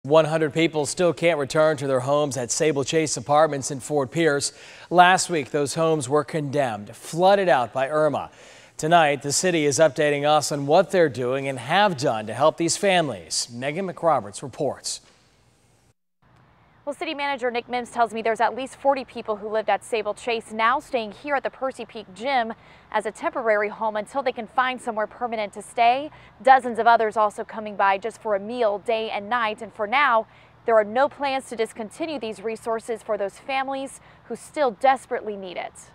100 people still can't return to their homes at Sabal Chase Apartments in Fort Pierce. Last week, those homes were condemned, flooded out by Irma. Tonight, the city is updating us on what they're doing and have done to help these families. Megan McRoberts reports. Well, City Manager Nick Mims tells me there's at least 40 people who lived at Sabal Chase now staying here at the Percy Peak Gym as a temporary home until they can find somewhere permanent to stay. Dozens of others also coming by just for a meal day and night. And for now, there are no plans to discontinue these resources for those families who still desperately need it.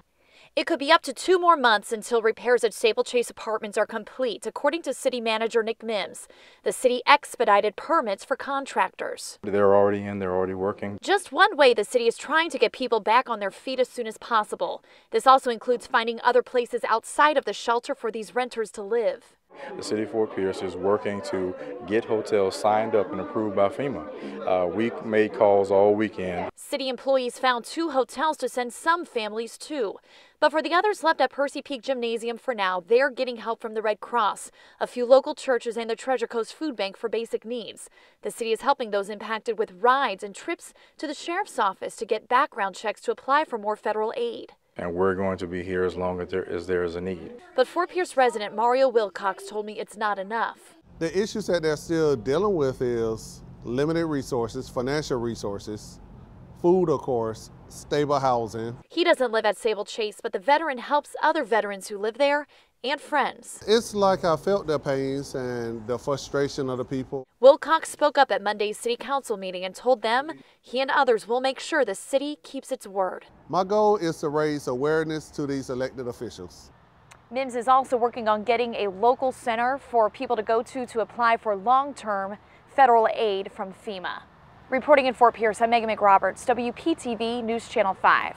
It could be up to 2 more months until repairs at Sabal Chase Apartments are complete, according to City Manager Nick Mims. The city expedited permits for contractors. They're already in, they're already working. Just one way the city is trying to get people back on their feet as soon as possible. This also includes finding other places outside of the shelter for these renters to live. The city of Fort Pierce is working to get hotels signed up and approved by FEMA. We made calls all weekend. City employees found 2 hotels to send some families to. But for the others left at Percy Peak Gymnasium for now, they're getting help from the Red Cross, a few local churches, and the Treasure Coast Food Bank for basic needs. The city is helping those impacted with rides and trips to the sheriff's office to get background checks to apply for more federal aid. And we're going to be here as long as there is a need. But Fort Pierce resident Mario Wilcox told me it's not enough. The issues that they're still dealing with is limited resources, financial resources, food, of course, stable housing. He doesn't live at Sabal Chase, but the veteran helps other veterans who live there and friends. It's like I felt their pains and the frustration of the people. Wilcox spoke up at Monday's city council meeting and told them he and others will make sure the city keeps its word. My goal is to raise awareness to these elected officials. Mims is also working on getting a local center for people to go to apply for long-term federal aid from FEMA. Reporting in Fort Pierce, I'm Megan McRoberts, WPTV News Channel 5.